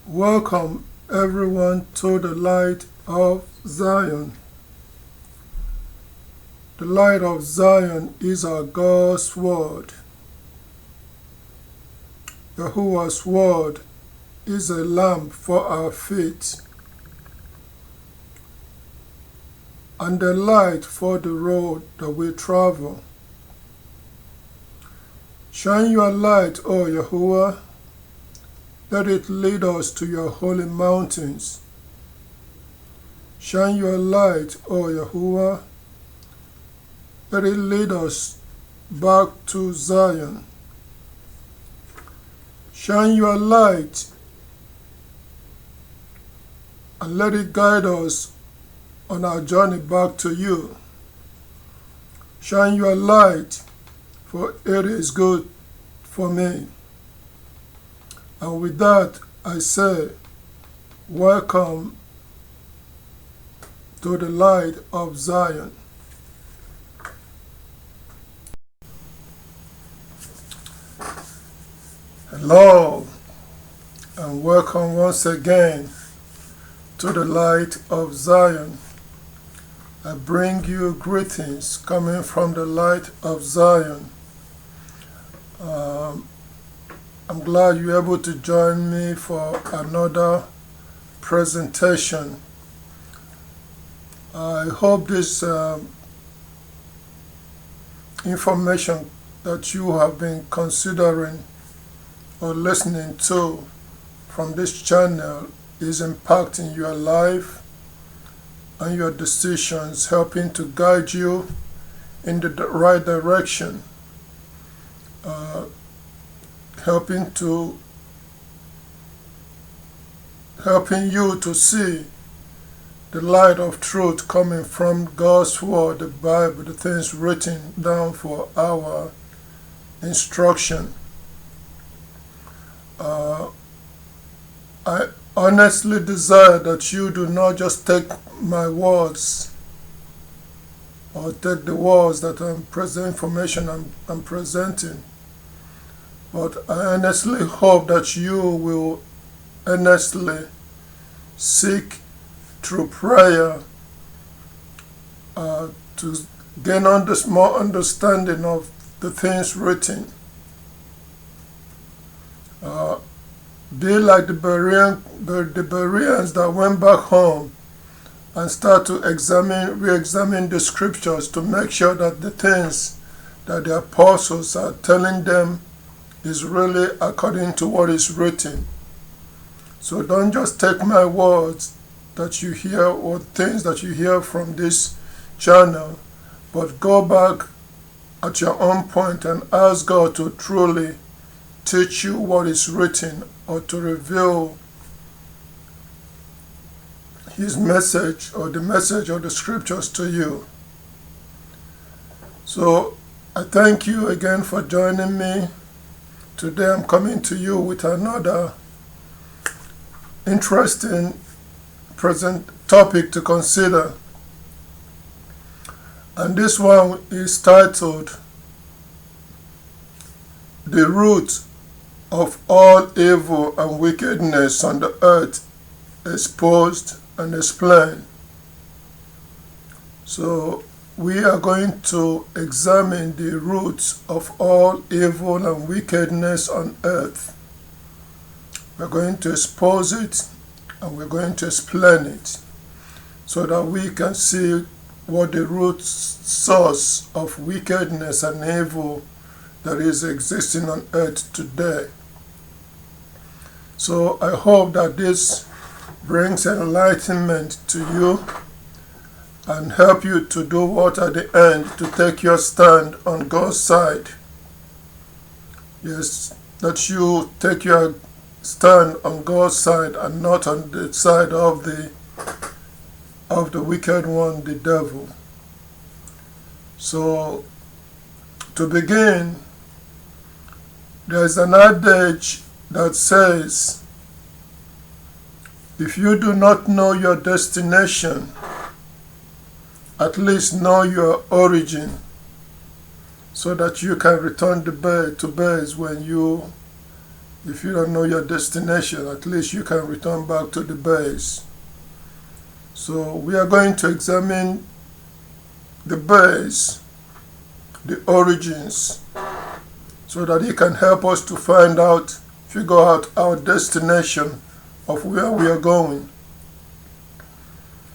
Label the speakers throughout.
Speaker 1: Welcome everyone to the light of Zion. The light of Zion is our God's word. Yahuwah's word is a lamp for our feet and a light for the road that we travel. Shine your light, O Yahuwah. Let it lead us to your holy mountains. Shine your light, O Yahuwah. Let it lead us back to Zion. Shine your light and let it guide us on our journey back to you. Shine your light, for it is good for me. And with that, I say, welcome to the light of Zion. Hello, and welcome once again to the light of Zion. I bring you greetings coming from the light of Zion. I'm glad you're able to join me for another presentation. I hope this information that you have been considering or listening to from this channel is impacting your life and your decisions, helping to guide you in the right direction, helping you to see the light of truth coming from God's word, the Bible, the things written down for our instruction. I honestly desire that you do not just take my words or take the words that information I'm presenting, but I honestly hope that you will earnestly seek through prayer to gain more understanding of the things written. Be like the Bereans that went back home and start to re-examine the scriptures to make sure that the things that the apostles are telling them is really according to what is written. So don't just take my words that you hear or things that you hear from this channel, but go back at your own point and ask God to truly teach you what is written or to reveal his message or the message of the scriptures to you. So I thank you again for joining me. Today I'm coming to you with another interesting present topic to consider. And this one is titled The Root of All Evil and Wickedness on the Earth, Exposed and Explained. So we are going to examine the roots of all evil and wickedness on earth. We're going to expose it and we're going to explain it so that we can see what the root source of wickedness and evil that is existing on earth today. So I hope that this brings enlightenment to you and help you to do what at the end, to take your stand on God's side. Yes, that you take your stand on God's side and not on the side of the wicked one, the devil. So to begin, there's an adage that says, if you do not know your destination, at least know your origin, so that you can return to base when you If you don't know your destination, at least you can return back to the base. So we are going to examine the base, the origins, so that it can help us to figure out our destination of where we are going.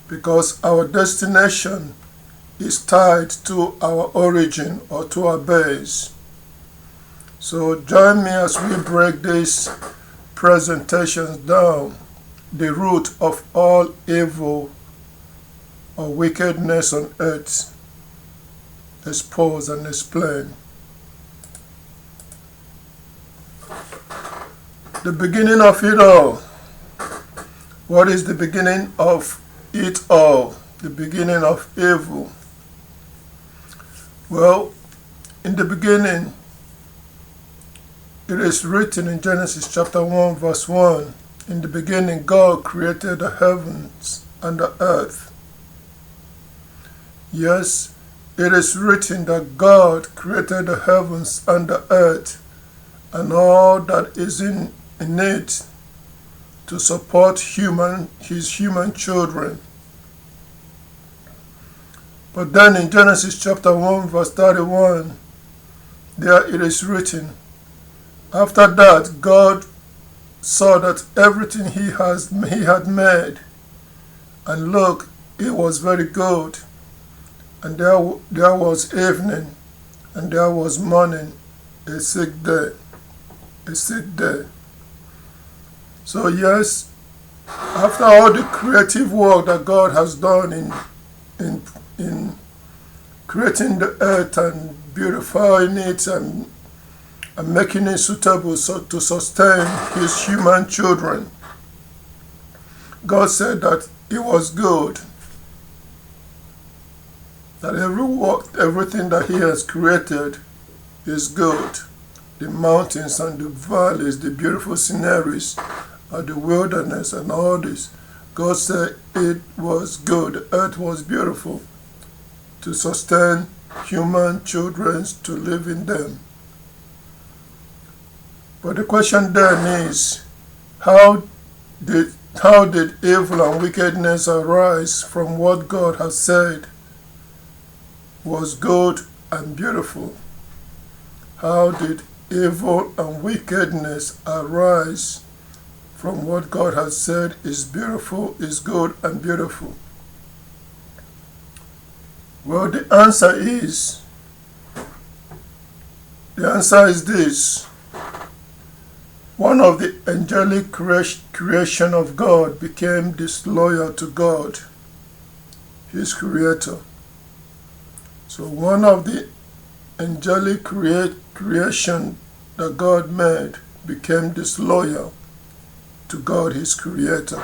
Speaker 1: Because our destination is tied to our origin or to our base. So join me as we break these presentations down. The root of all evil or wickedness on earth, expose and explain. The beginning of it all. What is the beginning of it all? The beginning of evil. Well, in the beginning, it is written in Genesis chapter 1 verse 1, in the beginning God created the heavens and the earth. Yes, it is written that God created the heavens and the earth and all that is in it to support his human children. But then in Genesis chapter 1 verse 31, there it is written, after that God saw that everything he had made, and look, it was very good. And there was evening, and there was morning, a sixth day. A sixth day. So yes, after all the creative work that God has done in creating the earth and beautifying it and making it suitable to sustain his human children, God said that it was good. That everything that he has created is good. The mountains and the valleys, the beautiful sceneries, the wilderness and all this. God said it was good. The earth was beautiful to sustain human children to live in them. But the question then is, how did evil and wickedness arise from what God has said was good and beautiful? How did evil and wickedness arise from what God has said is beautiful, is good and beautiful? Well, the answer is this. One of the angelic creation of God became disloyal to God, his creator. So one of the angelic creation that God made became disloyal to God, his creator.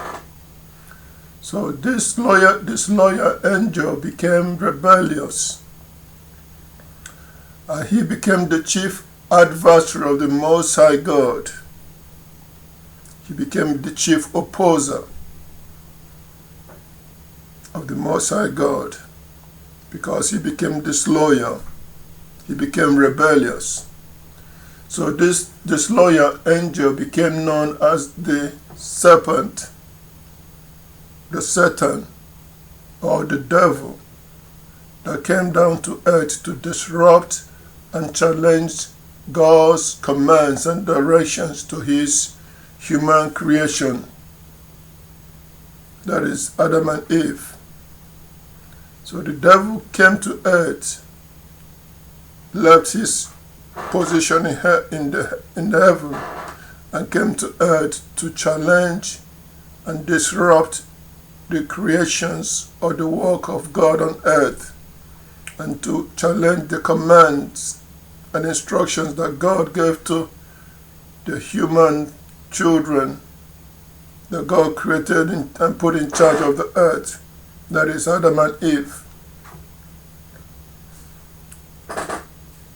Speaker 1: So this loyal angel became rebellious. And he became the chief adversary of the Most High God. He became the chief opposer of the Most High God because he became disloyal. He became rebellious. So this disloyal angel became known as the serpent, the Satan, or the devil, that came down to earth to disrupt and challenge God's commands and directions to his human creation, that is Adam and Eve. So the devil came to earth, left his position in the heaven, and came to earth to challenge and disrupt the creations or the work of God on earth, and to challenge the commands and instructions that God gave to the human children that God created and put in charge of the earth, that is Adam and Eve.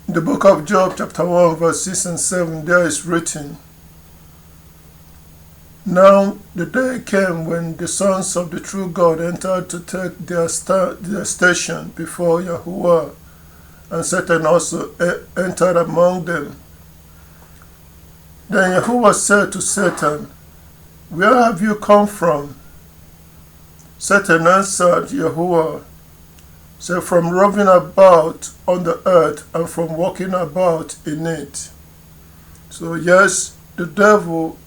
Speaker 1: In the book of Job, chapter 1, verse 6 and 7, there is written, now the day came when the sons of the true God entered to take their station before Yahuwah, and Satan also entered among them. Then Yahuwah said to Satan, "Where have you come from?" Satan answered Yahuwah, said, "From roving about on the earth and from walking about in it." So yes, the devil,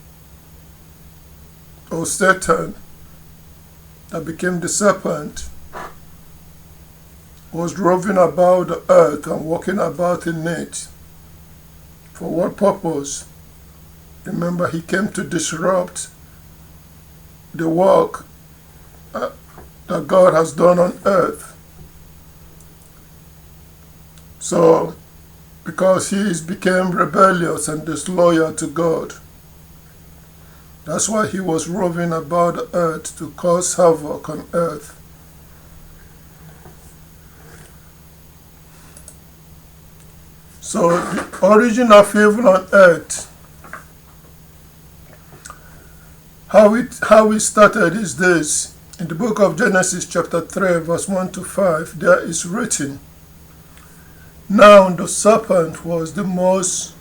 Speaker 1: or Satan, that became the serpent, was roving about the earth and walking about in it. For what purpose? Remember, he came to disrupt the work that God has done on earth. So, because he became rebellious and disloyal to God, that's why he was roving about the earth to cause havoc on earth. So the origin of evil on earth, how it started is this. In the book of Genesis chapter 3 verse 1 to 5, there is written, "Now the serpent was the most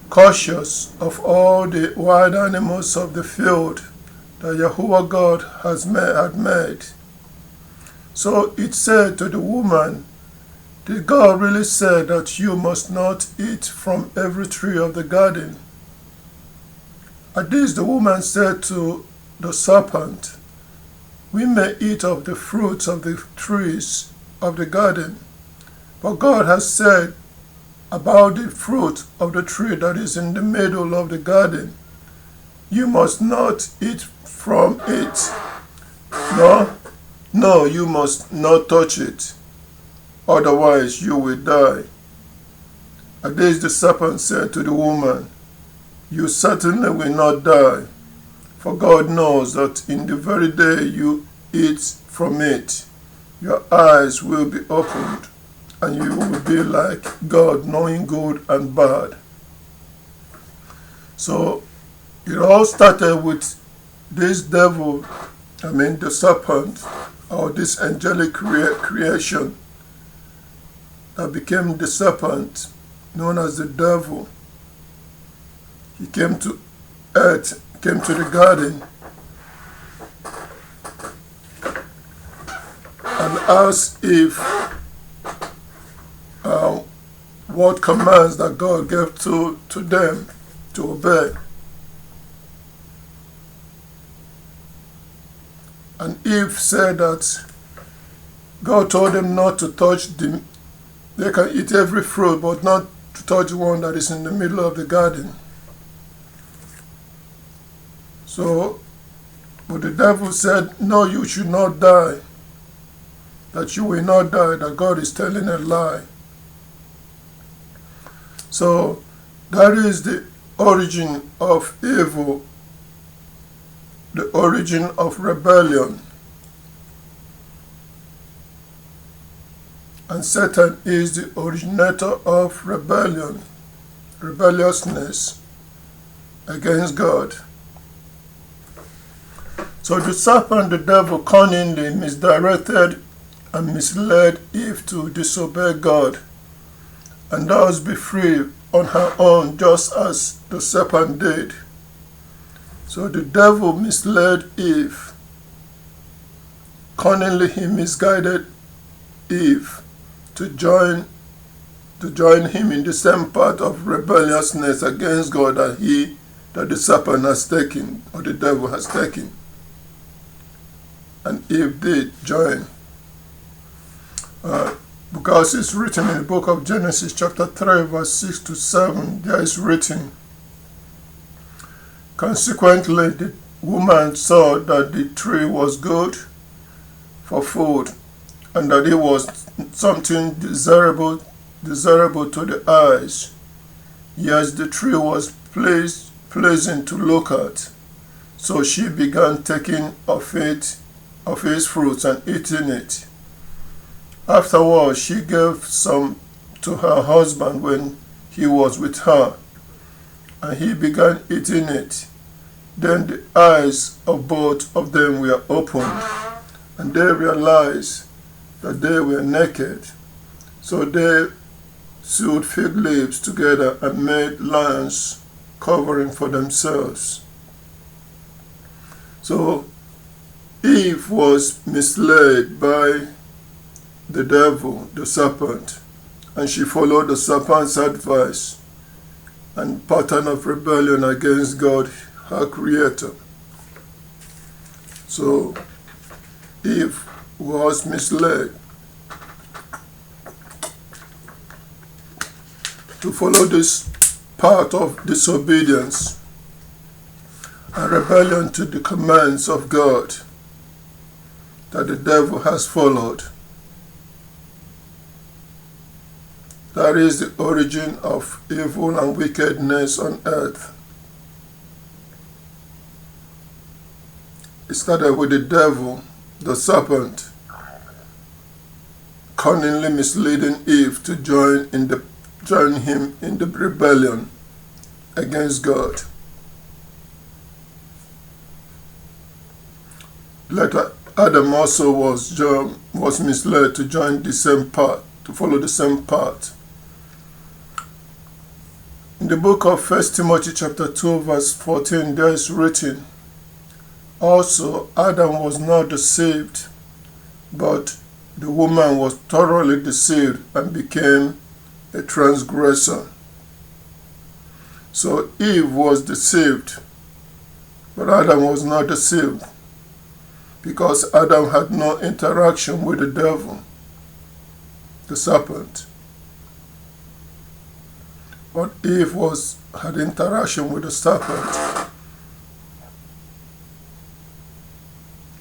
Speaker 1: cautious of all the wild animals of the field that Yahuwah God had made. So it said to the woman, Did God really say that you must not eat from every tree of the garden?" At this the woman said to the serpent, "We may eat of the fruits of the trees of the garden, but God has said about the fruit of the tree that is in the middle of the garden, you must not eat from it. No, you must not touch it, otherwise you will die." At this the serpent said to the woman, "You certainly will not die, for God knows that in the very day you eat from it, your eyes will be opened, and you will be like God, knowing good and bad." So it all started with this devil, the serpent, or this angelic creation that became the serpent, known as the devil. He came to earth, came to the garden, and asked Eve what commands that God gave to them to obey. And Eve said that God told them not to touch they can eat every fruit, but not to touch the one that is in the middle of the garden. So, but the devil said, "No, you should not die. That you will not die, that God is telling a lie." So, that is the origin of evil, the origin of rebellion. And Satan is the originator of rebellion, rebelliousness against God. So the serpent, the devil, cunningly misdirected and misled Eve to disobey God, and thus be free on her own, just as the serpent did. So the devil misled Eve. Cunningly he misguided Eve to join him in the same path of rebelliousness against God that the serpent has taken, or the devil has taken. And Eve did join. Because it's written in the book of Genesis chapter 3 verse 6 to 7, there is written, "Consequently the woman saw that the tree was good for food, and that it was something desirable to the eyes. Yes, the tree was pleasing to look at. So she began taking of its fruits and eating it. Afterwards, she gave some to her husband when he was with her, and he began eating it. Then the eyes of both of them were opened, and they realized that they were naked. So they sewed fig leaves together and made lions' covering for themselves. So Eve was misled by the devil, the serpent, and she followed the serpent's advice and pattern of rebellion against God, her creator. So Eve was misled to follow this path of disobedience and rebellion to the commands of God that the devil has followed. That is the origin of evil and wickedness on earth. It started with the devil, the serpent, cunningly misleading Eve to join him in the rebellion against God. Later, Adam also was misled to join the same path, to follow the same path. In the book of 1 Timothy chapter 2 verse 14, there is written, "Also Adam was not deceived, but the woman was thoroughly deceived and became a transgressor." So Eve was deceived, but Adam was not deceived, because Adam had no interaction with the devil, the serpent. But Eve had interaction with the serpent,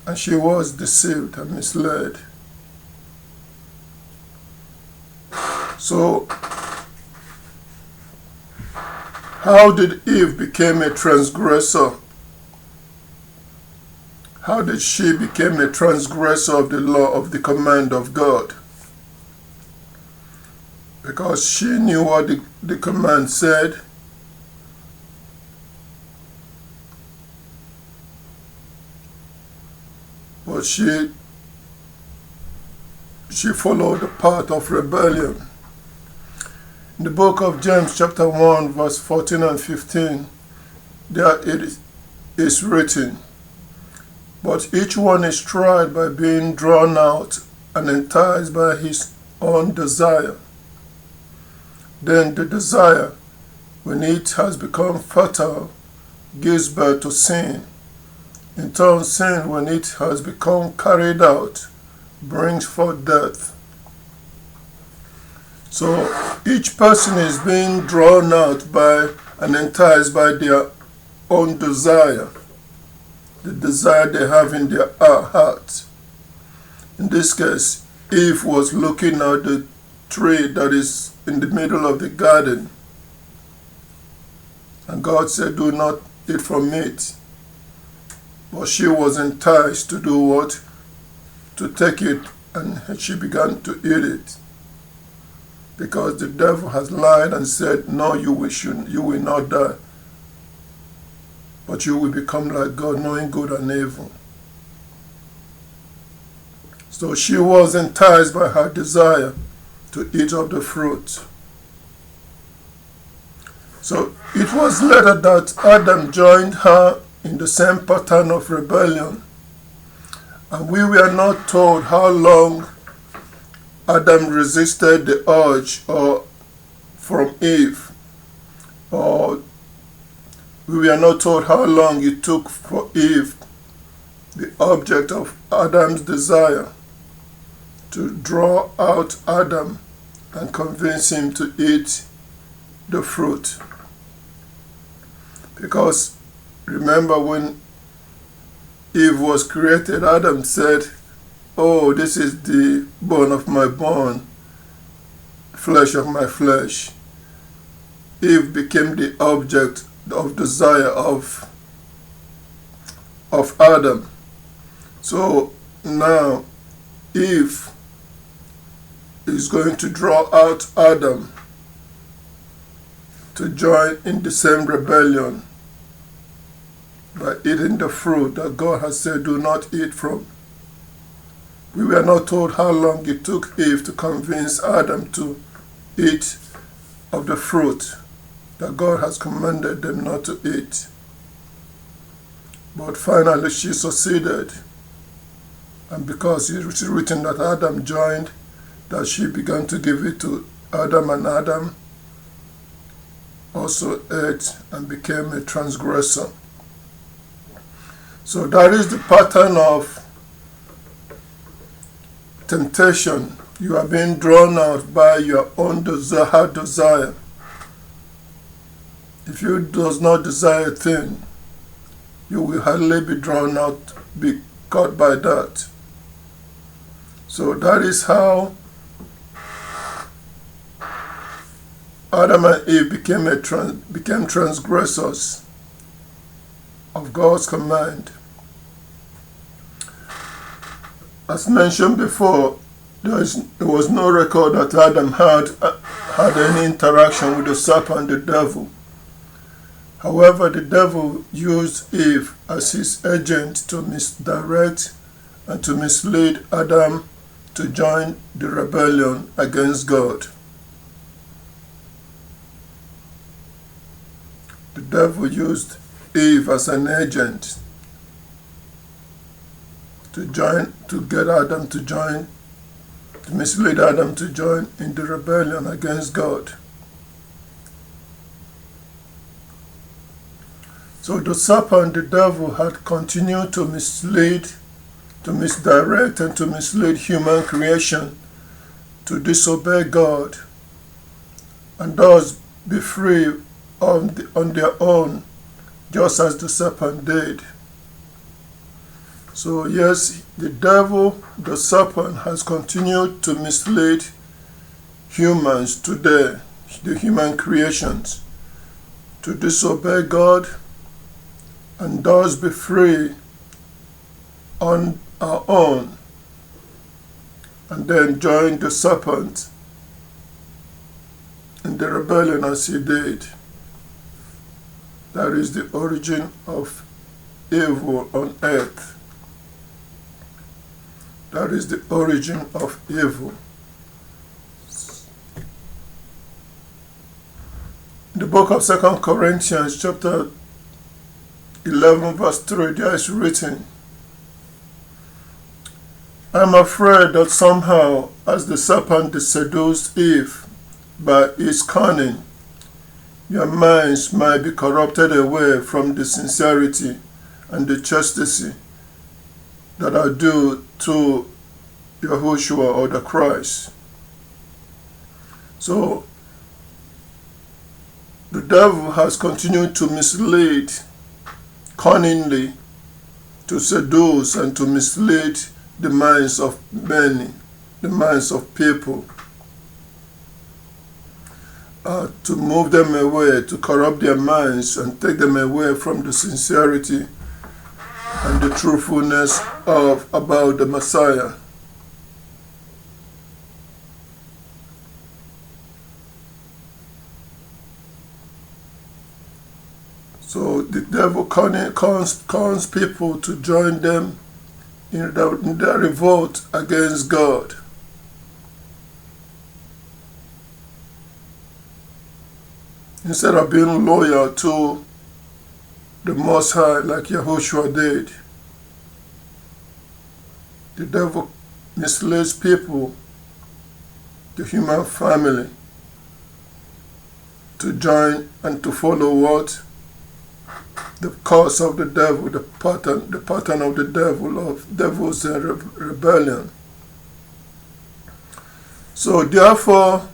Speaker 1: and she was deceived and misled. So, how did Eve become a transgressor? How did she become a transgressor of the law, of the command of God? Because she knew what the command said, but she followed the path of rebellion. In the book of James chapter 1 verse 14 and 15, there it is written, "But each one is tried by being drawn out and enticed by his own desire. Then the desire, when it has become fertile, gives birth to sin. In turn, sin, when it has become carried out, brings forth death." So each person is being drawn out by and enticed by their own desire, the desire they have in their heart. In this case, Eve was looking at the tree that is in the middle of the garden, and God said, "Do not eat from it." But she was enticed to do what? To take it, and she began to eat it. Because the devil has lied and said, "No, you will not die, but you will become like God, knowing good and evil." So she was enticed by her desire to eat of the fruit. So it was later that Adam joined her in the same pattern of rebellion. And we were not told how long Adam resisted the urge from Eve, or we were not told how long it took for Eve, the object of Adam's desire, to draw out Adam and convince him to eat the fruit. Because remember, when Eve was created, Adam said, "Oh, this is the bone of my bone, flesh of my flesh." Eve became the object of desire of Adam. So now Eve is going to draw out Adam to join in the same rebellion by eating the fruit that God has said, "Do not eat from." We were not told how long it took Eve to convince Adam to eat of the fruit. that God has commanded them not to eat. But finally she succeeded, and because it is written that Adam joined, that she began to give it to Adam, and Adam also ate and became a transgressor. So that is the pattern of temptation. You are being drawn out by your own desire. If you does not desire a thing, you will hardly be drawn out, be caught by that. So that is how Adam and Eve became transgressors of God's command. As mentioned before, there was no record that Adam had any interaction with the serpent, the devil. However, the devil used Eve as his agent to misdirect and to mislead Adam to join the rebellion against God. The devil used Eve as an agent to get Adam to join, to mislead Adam to join in the rebellion against God. So the serpent, the devil, had continued to mislead, to misdirect, and to mislead human creation to disobey God and thus be free on their own, just as the serpent did. So yes, the devil, the serpent, has continued to mislead humans today, the human creations, to disobey God and thus be free on our own, and then join the serpent in the rebellion as he did. That is the origin of evil on earth. That is the origin of evil. In the book of 2 Corinthians chapter 11 verse 3, there is written, I am afraid that somehow, as the serpent seduced Eve by his cunning, your minds might be corrupted away from the sincerity and the chastity that are due to Yahuwah or the Christ. So, the devil has continued to mislead cunningly, to seduce and to mislead the minds of many, the minds of people, to move them away, to corrupt their minds and take them away from the sincerity and the truthfulness about the Messiah. So the devil calls people to join them in their revolt against God. Instead of being loyal to the Most High like Yahuwah did, the devil misleads people, the human family, to join and to follow what? The course of the devil, the pattern of the devil, of devil's rebellion. So therefore,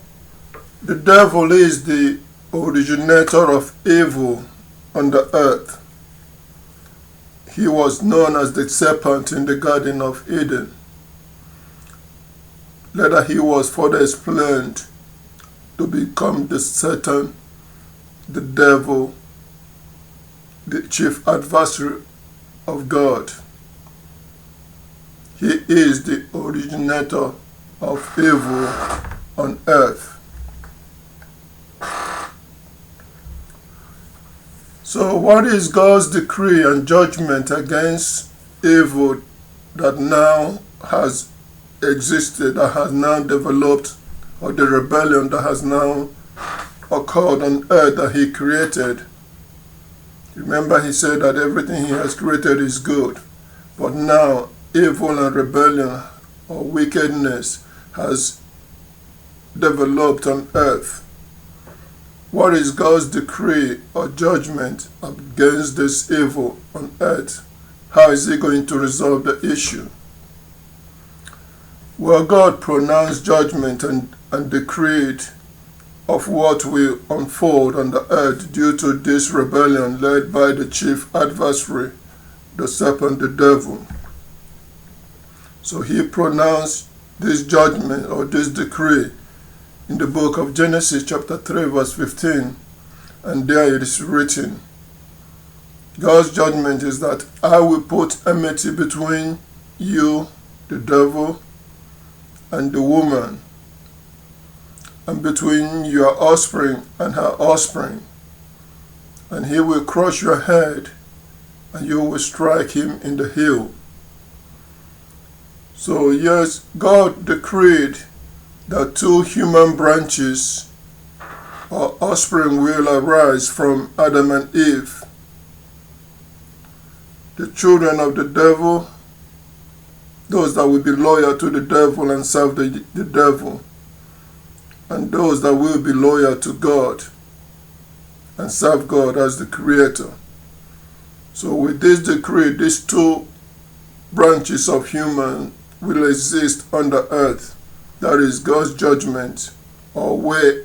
Speaker 1: the devil is the originator of evil on the earth. He was known as the serpent in the Garden of Eden. Later he was further explained to become the Satan, the devil, the chief adversary of God. He is the originator of evil on earth. So what is God's decree and judgment against evil that now has existed, that has now developed, or the rebellion that has now occurred on earth that he created. Remember, he said that everything he has created is good. But now, evil and rebellion or wickedness has developed on earth. What is God's decree or judgment against this evil on earth? How is he going to resolve the issue? Well, God pronounced judgment and decreed of what will unfold on the earth due to this rebellion led by the chief adversary, the serpent, the devil. So he pronounced this judgment or this decree in the book of Genesis chapter 3 verse 15, and there it is written, God's judgment is that I will put enmity between you, the devil, and the woman, and between your offspring and her offspring, and he will crush your head, and you will strike him in the heel. So yes, God decreed that two human branches or offspring will arise from Adam and Eve. The children of the devil, those that will be loyal to the devil and serve the devil, and those that will be loyal to God and serve God as the Creator. So with this decree, these two branches of human will exist on the earth. That is God's judgment or way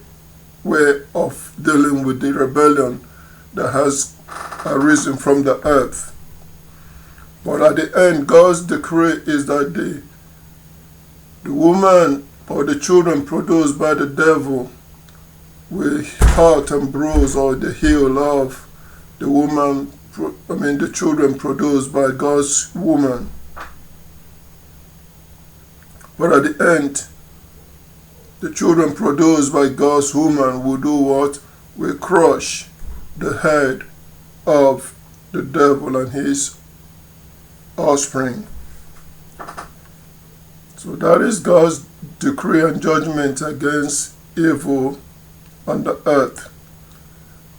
Speaker 1: of dealing with the rebellion that has arisen from the earth. But at the end, God's decree is that the woman or the children produced by the devil will hurt and bruise or the heel of the children produced by God's woman. But at the end, the children produced by God's woman will do what? Will crush the head of the devil and his offspring. So that is God's decree and judgment against evil on the earth.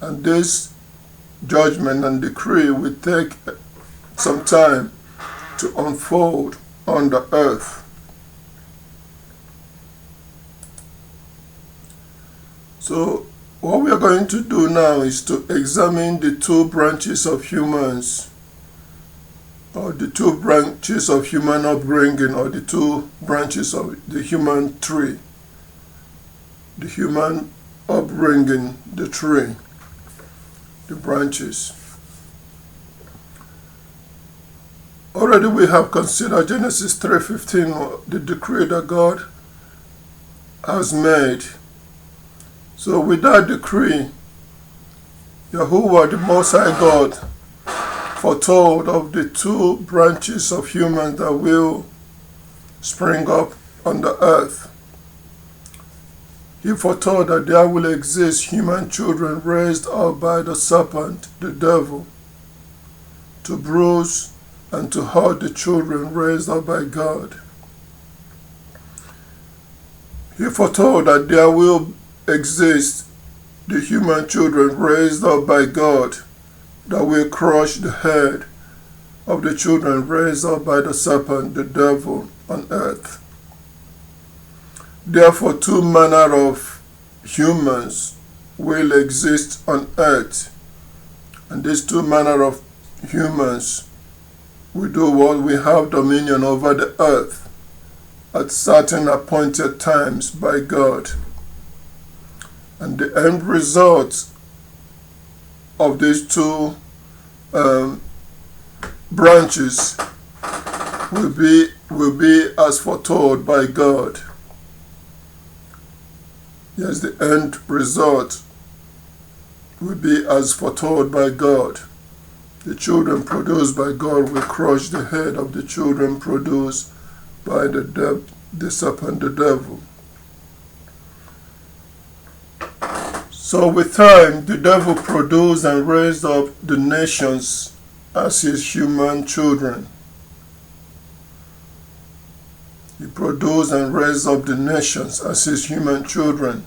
Speaker 1: And this judgment and decree will take some time to unfold on the earth. So what we are going to do now is to examine the two branches of humans, or the two branches of human upbringing, or the two branches of the human tree. The human upbringing, the tree, the branches. Already we have considered Genesis 3:15, the decree that God has made. So with that decree, Yahuwah, the Most High God, foretold of the two branches of humans that will spring up on the earth. He foretold that there will exist human children raised up by the serpent, the devil, to bruise and to hurt the children raised up by God. He foretold that there will exist the human children raised up by God that will crush the head of the children raised up by the serpent, the devil, on earth. Therefore, two manner of humans will exist on earth, and these two manner of humans will do what? We have dominion over the earth at certain appointed times by God. And the end result of these two branches will be as foretold by God. Yes, the end result will be as foretold by God. The children produced by God will crush the head of the children produced by the serpent, the devil. So with time, the devil produced and raised up the nations as his human children. He produced and raised up the nations as his human children.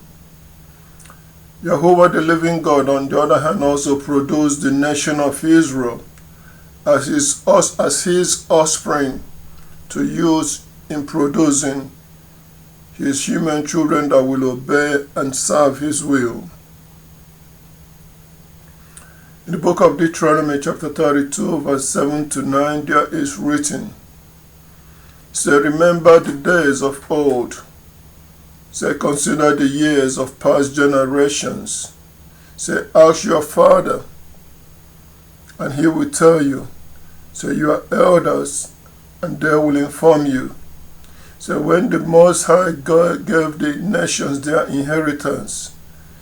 Speaker 1: Yahuwah the living God, on the other hand, also produced the nation of Israel as his offspring to use in producing his human children that will obey and serve his will. In the book of Deuteronomy chapter 32 verse 7 to 9, there is written, say, remember the days of old. Say, consider the years of past generations. Say, ask your father, and he will tell you. Say, your elders, and they will inform you. So when the Most High God gave the nations their inheritance,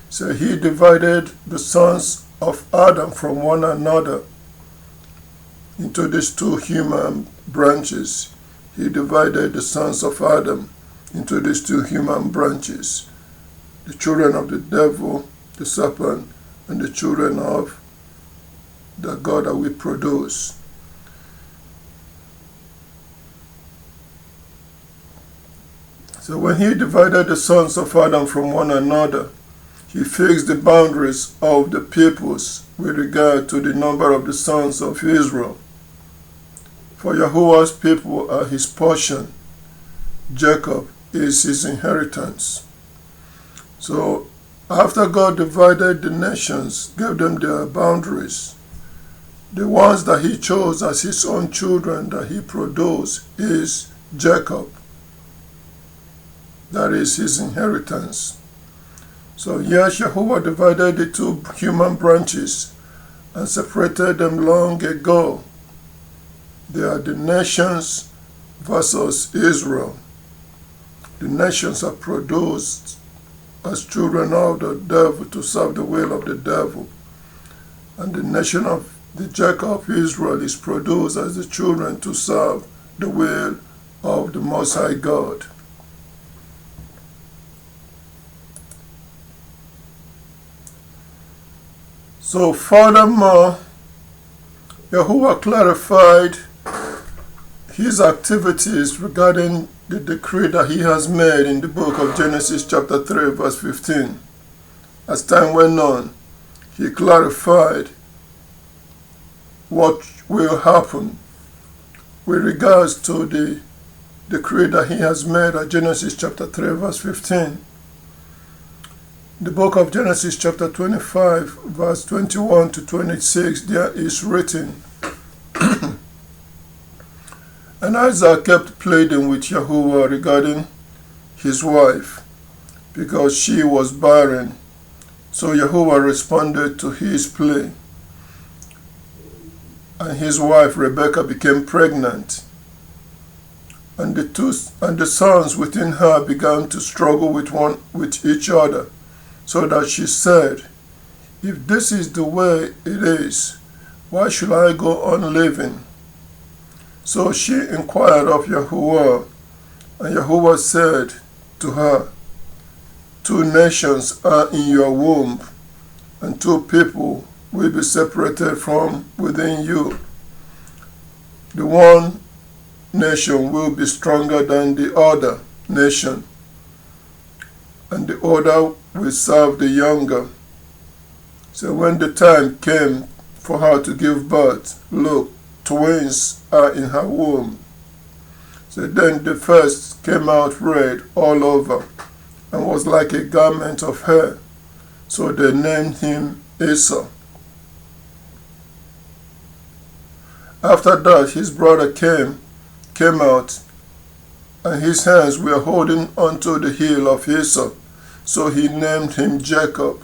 Speaker 1: so he divided the sons of Adam from one another into these two human branches. He divided the sons of Adam into these two human branches, the children of the devil, the serpent, and the children of the God that we produce. So when he divided the sons of Adam from one another, he fixed the boundaries of the peoples with regard to the number of the sons of Israel. For Yahuwah's people are his portion. Jacob is his inheritance. So after God divided the nations, gave them their boundaries, the ones that he chose as his own children that he produced is Jacob. That is his inheritance. So yes, Yahuwah divided the two human branches and separated them long ago. They are the nations versus Israel. The nations are produced as children of the devil to serve the will of the devil. And the nation of the Jacob Israel is produced as the children to serve the will of the Most High God. So furthermore, Yahuwah clarified his activities regarding the decree that he has made in the book of Genesis chapter 3 verse 15. As time went on, he clarified what will happen with regards to the decree that he has made at Genesis chapter 3 verse 15. The book of Genesis chapter 25 verse 21 to 26, there is written, and Isaac kept pleading with Yahuwah regarding his wife, because she was barren. So Yahuwah responded to his plea, and his wife Rebekah became pregnant, and the sons within her began to struggle with each other, so that she said, if this is the way it is, why should I go on living? So she inquired of Yahuwah, and Yahuwah said to her, 2 nations are in your womb, and 2 people will be separated from within you. The one nation will be stronger than the other nation, and the older will serve the younger. So when the time came for her to give birth, look, twins are in her womb. So then the first came out red all over and was like a garment of hair. So they named him Esau. After that, his brother came out, and his hands were holding onto the heel of Esau. So he named him Jacob.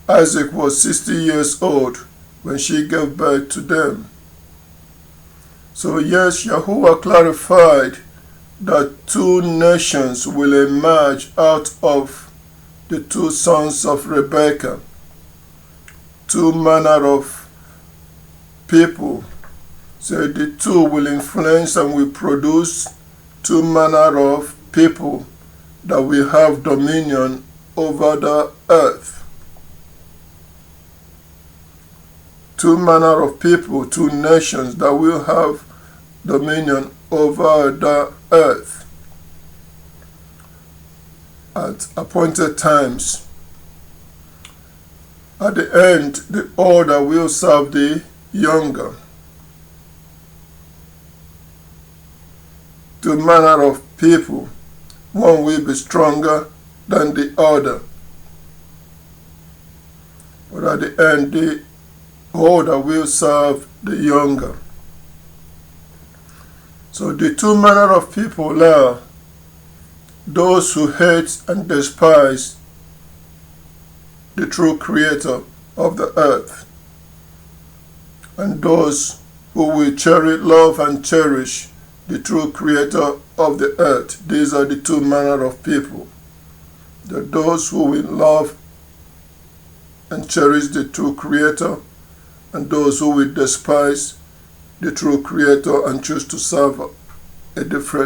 Speaker 1: Isaac was 60 years old when she gave birth to them. So yes, Yahuwah clarified that 2 nations will emerge out of the 2 sons of Rebekah, 2 manner of people. So the 2 will influence and will produce 2 manner of people that will have dominion over the earth. 2 manner of people, 2 nations that will have dominion over the earth at appointed times. At the end, the older will serve the younger. Two manner of people, one will be stronger than the other. But at the end, the older will serve the younger. So the two manner of people are those who hate and despise the true creator of the earth, and those who will love and cherish the true creator of the earth. These are the two manner of people. Those who will love and cherish the true creator, and those who will despise the true creator and choose to serve a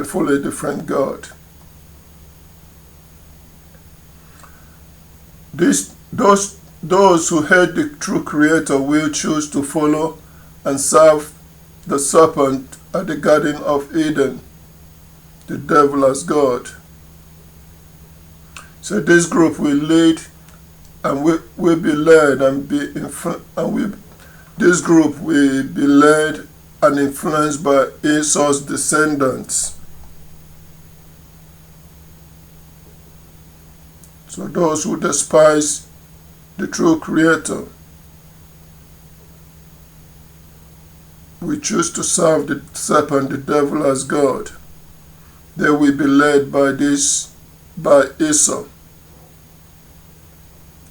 Speaker 1: fully different God. Those who hate the true creator will choose to follow and serve the serpent at the Garden of Eden, the devil as God. So this group will lead and will be led and this group will be led and influenced by Esau's descendants. So those who despise the true creator will choose to serve the serpent, the devil as God. They will be led by Esau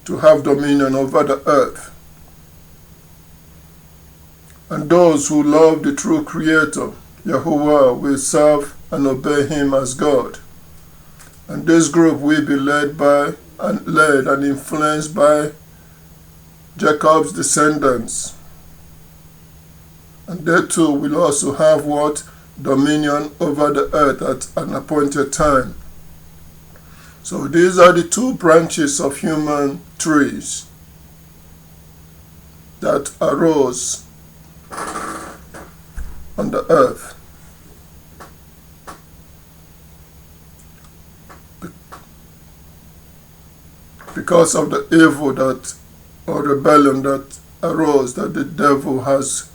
Speaker 1: to have dominion over the earth. And those who love the true creator, Yahuwah, will serve and obey him as God. And this group will be led and influenced by Jacob's descendants. And they too will also have dominion over the earth at an appointed time. So these are the two branches of human trees that arose on the earth. Because of the evil or rebellion that arose, that the devil has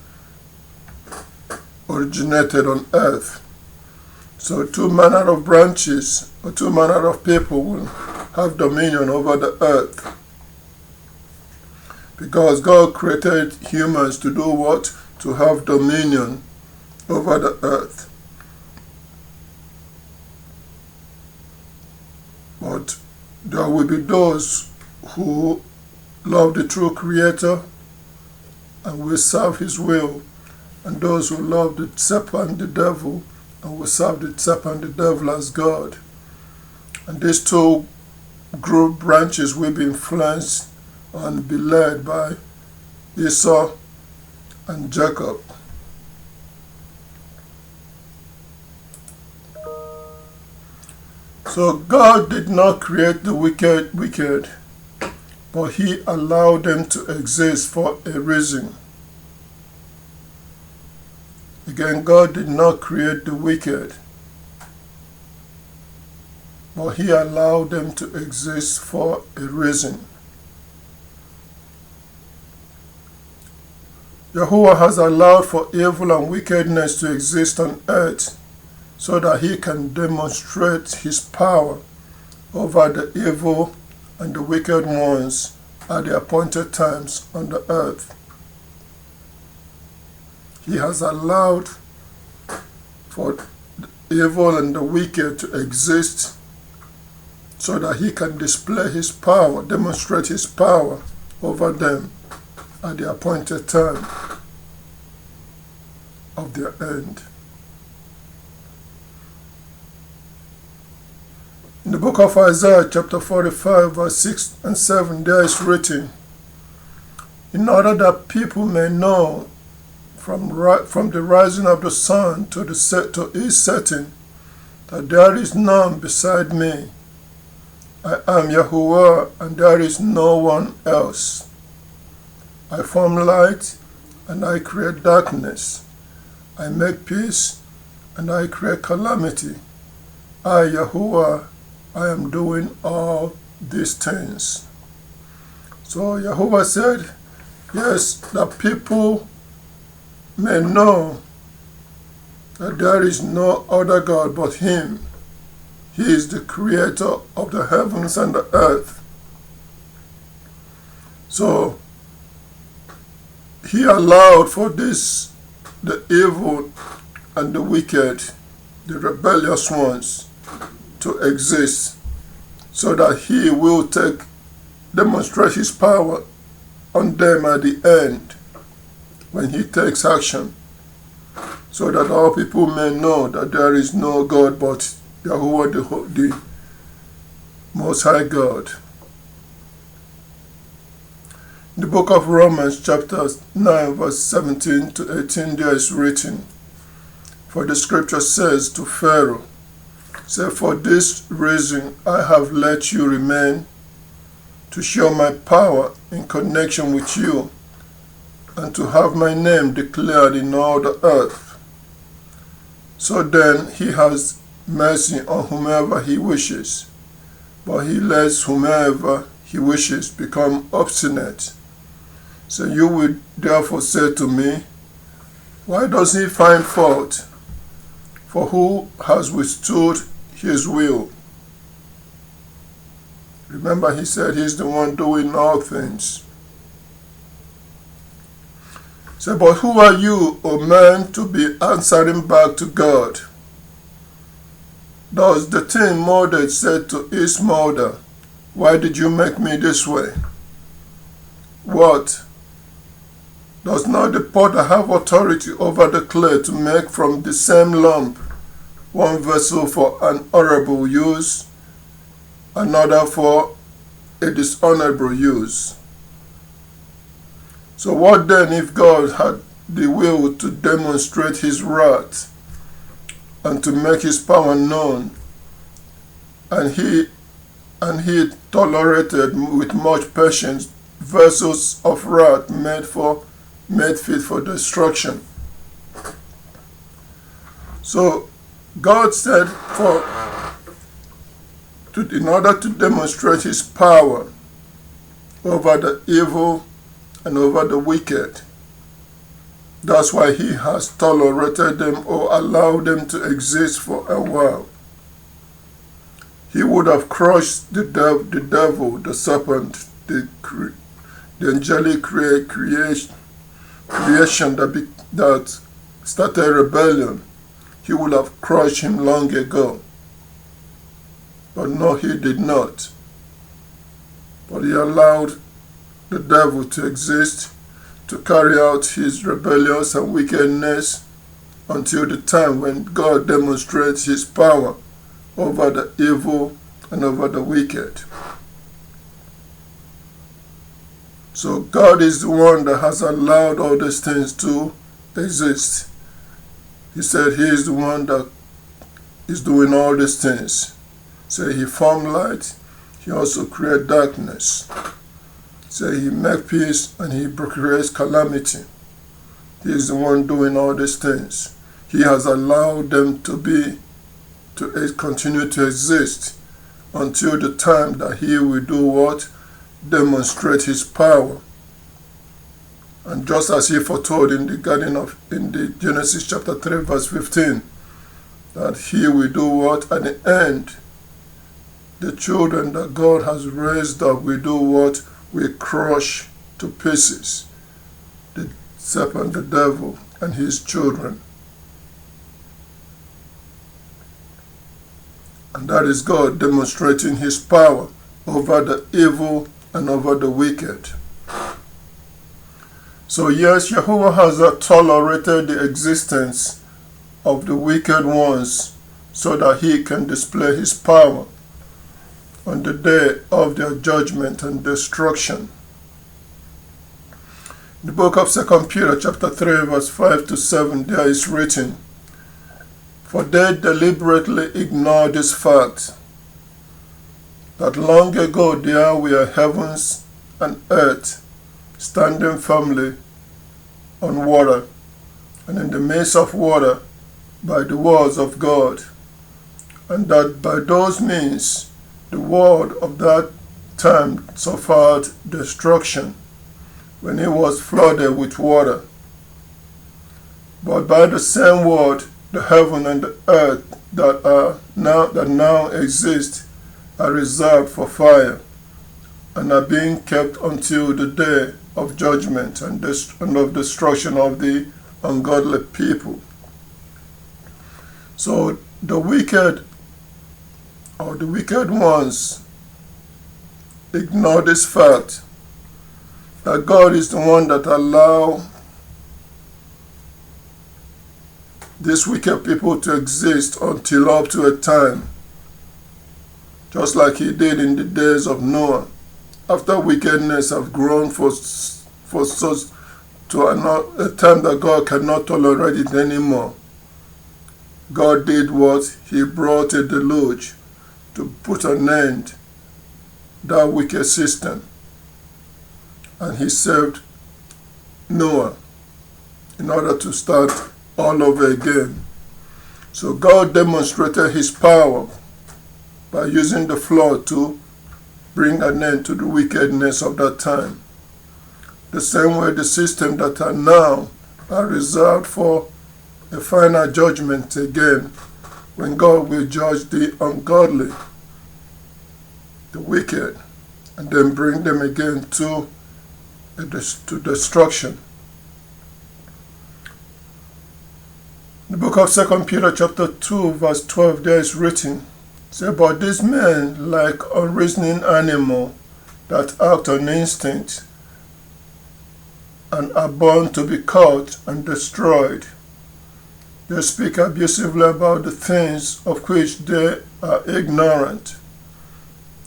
Speaker 1: originated on earth. So two manner of branches or two manner of people will have dominion over the earth. Because God created humans to do what? To have dominion over the earth. But there will be those who love the true creator and will serve his will, and those who love the serpent, the devil, and will serve the serpent, the devil as God. And these two group branches will be influenced and be led by Esau and Jacob. So God did not create the wicked, but he allowed them to exist for a reason. Again, God did not create the wicked, but he allowed them to exist for a reason. Yahuwah has allowed for evil and wickedness to exist on earth so that he can demonstrate his power over the evil and the wicked ones at the appointed times on the earth. He has allowed for the evil and the wicked to exist so that he can display his power, demonstrate his power over them at the appointed time of their end. In the book of Isaiah, chapter 45, verse 6 and 7, there is written, in order that people may know from the rising of the sun to its setting, that there is none beside me. I am Yahuwah, and there is no one else. I form light, and I create darkness. I make peace, and I create calamity. I, Yahuwah, I am doing all these things. So Yahuwah said, yes, that people may know that there is no other God but Him. He is the creator of the heavens and the earth. So He allowed for this, the evil and the wicked, the rebellious ones, to exist, so that He will demonstrate His power on them at the end when He takes action, so that all people may know that there is no God but Yahuwah, the Most High God. In the book of Romans chapter 9 verse 17 to 18 there is written, for the scripture says to Pharaoh, say, for this reason I have let you remain, to show my power in connection with you, and to have my name declared in all the earth. So then He has mercy on whomever He wishes, but He lets whomever He wishes become obstinate. So you will therefore say to me, why does He find fault? For who has withstood His will? Remember, He said He's the one doing all things. So, but who are you, O man, to be answering back to God? Thus the tin molder said to its molder, why did you make me this way? What? Does not the potter have authority over the clay to make from the same lump one vessel for an honorable use, another for a dishonorable use? So what then if God had the will to demonstrate His wrath and to make His power known, and he tolerated with much patience vessels of wrath made fit for destruction? So God said, in order to demonstrate His power over the evil and over the wicked, that's why He has tolerated them or allowed them to exist for a while. He would have crushed the devil, the serpent, the angelic creation that started rebellion. He would have crushed him long ago. But no, He did not. But He allowed the devil to exist, to carry out his rebellious and wickedness until the time when God demonstrates His power over the evil and over the wicked. So God is the one that has allowed all these things to exist. He said He is the one that is doing all these things. So He formed light, He also created darkness. So He makes peace and He creates calamity. He is the one doing all these things. He has allowed them to continue to exist until the time that He will do what? Demonstrate His power. And just as He foretold in the Genesis chapter 3 verse 15, that He will do what? At the end, the children that God has raised up will do what? Will crush to pieces the serpent, the devil, and his children. And that is God demonstrating His power over the evil and over the wicked. So yes, Yahuwah has tolerated the existence of the wicked ones so that He can display His power on the day of their judgment and destruction. In the book of 2 Peter chapter 3 verse 5 to 7 there is written, for they deliberately ignore this fact, that long ago there were heavens and earth standing firmly on water, and in the midst of water by the words of God, and that by those means the word of that time suffered destruction when it was flooded with water. But by the same word, the heaven and the earth that now exist are reserved for fire, and are being kept until the day of judgment and of destruction of the ungodly people. So the wicked ones ignore this fact that God is the one that allows these wicked people to exist until up to a time, just like he did in the days of Noah. After wickedness have grown for such to a time that God cannot tolerate it anymore, God did what? He brought a deluge to put an end to that wicked system. And he saved Noah in order to start all over again. So God demonstrated his power by using the flood to bring an end to the wickedness of that time. The same way the systems that are now are reserved for a final judgment again, when God will judge the ungodly, the wicked, and then bring them again to destruction. In the book of 2 Peter chapter 2 verse 12, there is written, say, but these men, like unreasoning animal that act on instinct and are born to be caught and destroyed, they speak abusively about the things of which they are ignorant.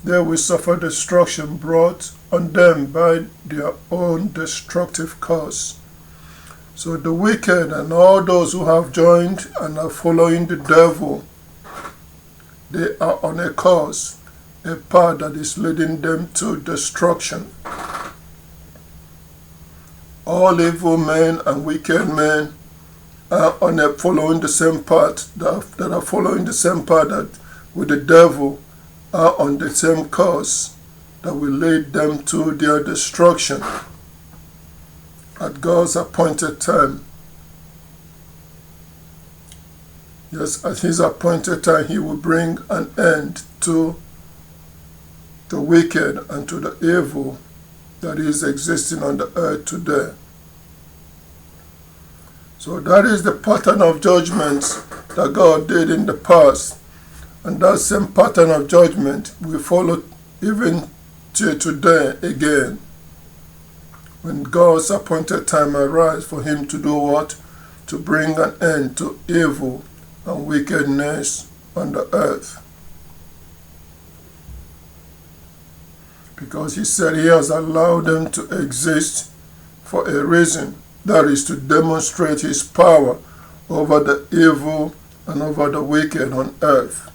Speaker 1: They will suffer destruction brought on them by their own destructive cause. So the wicked and all those who have joined and are following the devil, they are on a course, a path that is leading them to destruction. All evil men and wicked men are following the same path, that are following the same path that with the devil, are on the same course that will lead them to their destruction at God's appointed time. Yes, at his appointed time, he will bring an end to the wicked and to the evil that is existing on the earth today. So that is the pattern of judgments that God did in the past. And that same pattern of judgment we follow even till today again. When God's appointed time arrives for him to do what? To bring an end to evil and wickedness on the earth. Because he said he has allowed them to exist for a reason. That is to demonstrate his power over the evil and over the wicked on earth.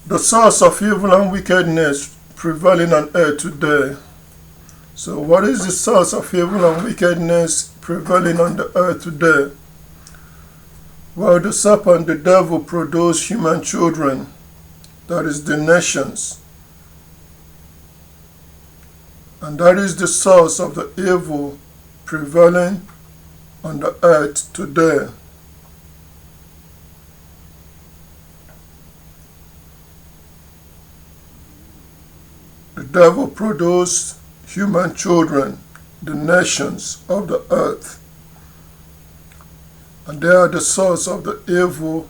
Speaker 1: The source of evil and wickedness prevailing on earth today. So what is the source of evil and wickedness prevailing on the earth today? Well, the serpent, the devil, produced human children, that is the nations. And that is the source of the evil prevailing on the earth today. The devil produced human children, the nations of the earth. And they are the source of the evil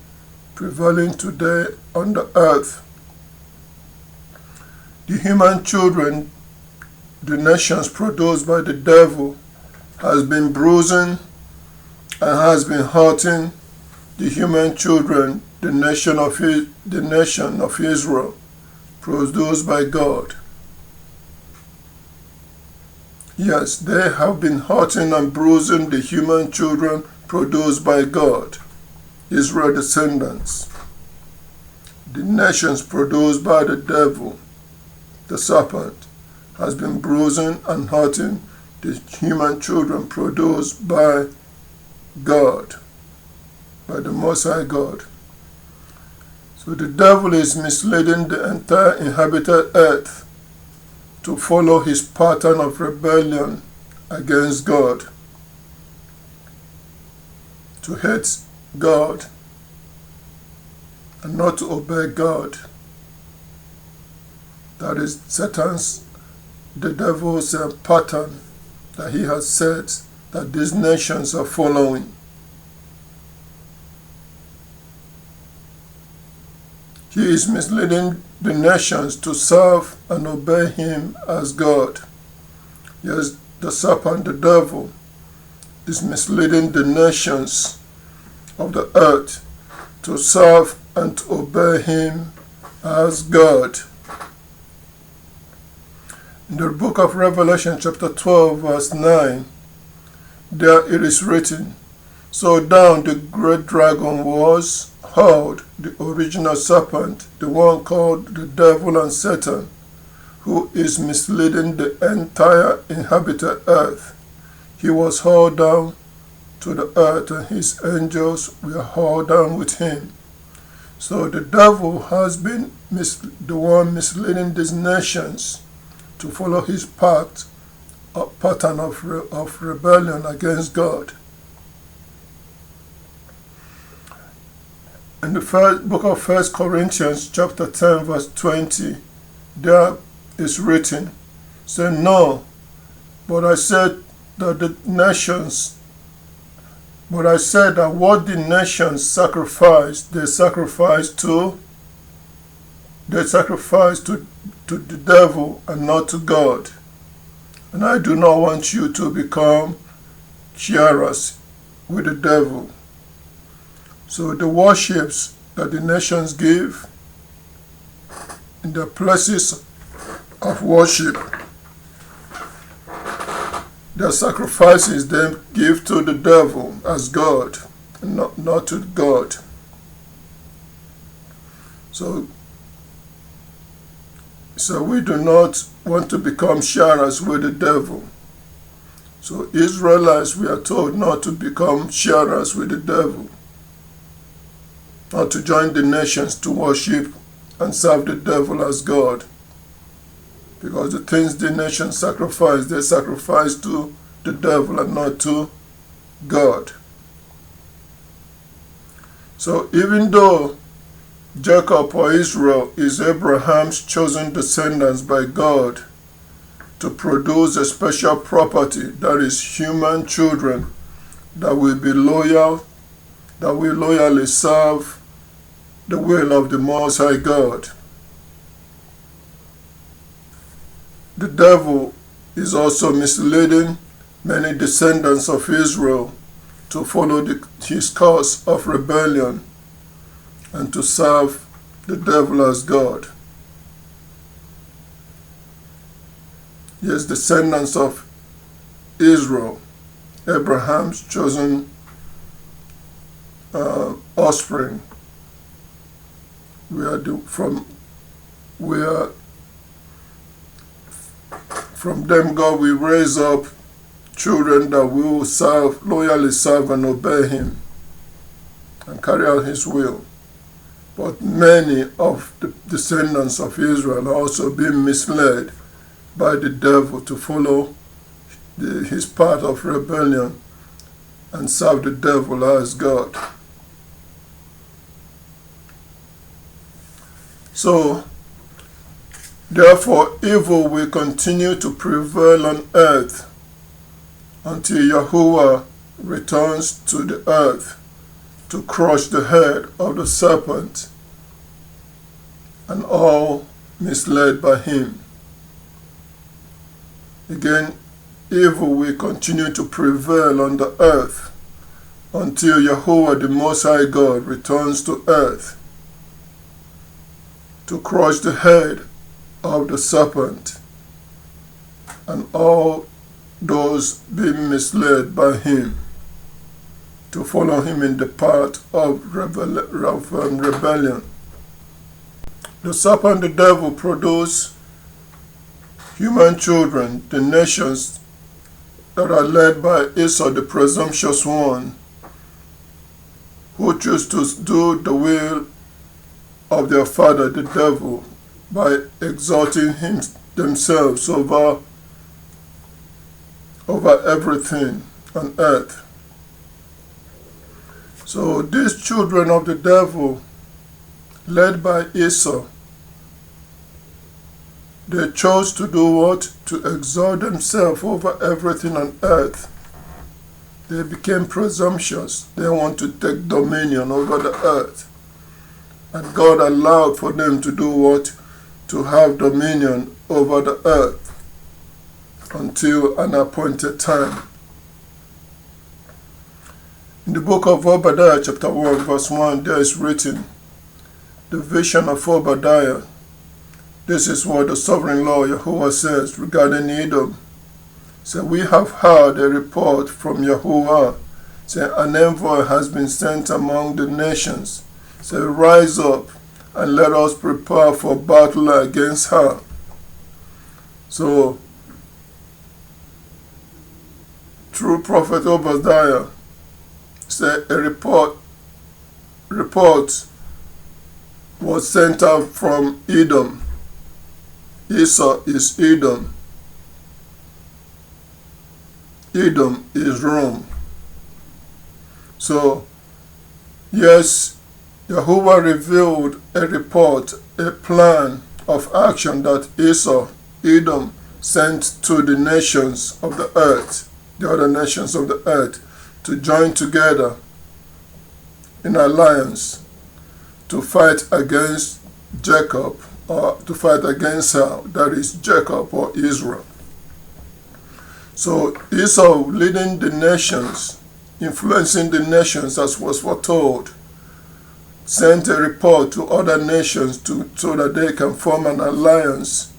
Speaker 1: prevailing today on the earth. The human children, the nations produced by the devil, has been bruising and has been hurting the human children, the nation of Israel, produced by God. Yes, they have been hurting and bruising the human children produced by God, Israel descendants. The nations produced by the devil, the serpent, has been bruising and hurting the human children produced by God, by the Most High God. So the devil is misleading the entire inhabited earth to follow his pattern of rebellion against God, to hate God and not to obey God. That is the devil's pattern that he has set that these nations are following. He is misleading the nations to serve and obey him as God. Yes, the serpent, the devil, is misleading the nations of the earth to serve and to obey him as God. In the book of Revelation chapter 12 verse 9, there it is written, "So down the great dragon was hurled, the original serpent, the one called the devil and Satan, who is misleading the entire inhabited earth. He was hurled down to the earth, and his angels were hurled down with him." So the devil has been the one misleading these nations to follow his pattern of rebellion against God. In the first book of 1 Corinthians chapter 10 verse 20, there is written, saying, "No, but I said that what the nations sacrificed, they sacrificed to the devil and not to God. And I do not want you to become sharers with the devil." So the worships that the nations give in the places of worship, the sacrifices they give to the devil as God, and not to God. So we do not want to become sharers with the devil. So Israelites, we are told not to become sharers with the devil, not to join the nations to worship and serve the devil as God. Because the things the nations sacrifice, they sacrifice to the devil and not to God. So even though Jacob or Israel is Abraham's chosen descendants by God to produce a special property, that is human children that will be loyal, that will loyally serve the will of the Most High God. The devil is also misleading many descendants of Israel to follow his course of rebellion and to serve the devil as God. Yes, descendants of Israel, Abraham's chosen offspring. From them God will raise up children that will loyally serve and obey him and carry out his will. But many of the descendants of Israel are also being misled by the devil to follow his path of rebellion and serve the devil as God. So, therefore, evil will continue to prevail on earth until Yahuwah returns to the earth to crush the head of the serpent and all misled by him. Again, evil will continue to prevail on the earth until Yahuwah, the Most High God, returns to earth to crush the head of the serpent and all those being misled by him to follow him in the path of rebellion. The serpent, the devil, produce human children, the nations that are led by Esau, the presumptuous one, who choose to do the will of their father the devil by exalting themselves over everything on earth. So these children of the devil, led by Esau, they chose to do what? To exalt themselves over everything on earth. They became presumptuous. They want to take dominion over the earth. And God allowed for them to do what? To have dominion over the earth until an appointed time. In the book of Obadiah, chapter 1, verse 1, there is written, the vision of Obadiah. This is what the sovereign Lord Yahuwah says regarding Edom. So we have heard a report from Yahuwah, saying an envoy has been sent among the nations. So rise up and let us prepare for battle against her. So through Prophet Obadiah, said a report was sent out from Edom. Esau is Edom. Edom is Rome. So, yes, Yahuwah revealed a report, a plan of action that Esau, Edom, sent to the nations of the earth, the other nations of the earth, to join together in alliance to fight against Jacob, or to fight against her, that is Jacob or Israel. So Esau leading the nations, influencing the nations as was foretold, sent a report to other nations so that they can form an alliance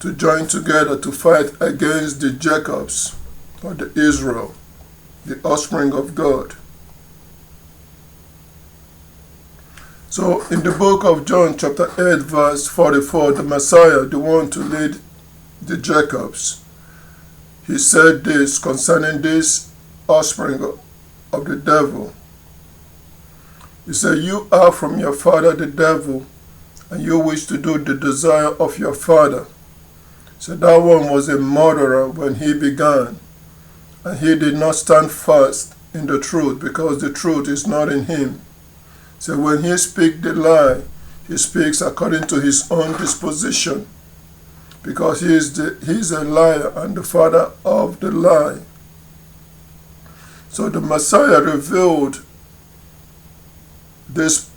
Speaker 1: to join together to fight against the Jacobs or the Israel, the offspring of God. So in the book of John chapter 8 verse 44, the Messiah, the one to lead the Jacobs, he said this concerning this offspring of the devil. He said, you are from your father the devil, and you wish to do the desire of your father. So that one was a murderer when he began, and he did not stand fast in the truth because the truth is not in him. So when he speaks the lie, he speaks according to his own disposition, because he is a liar and the father of the lie. So the Messiah revealed these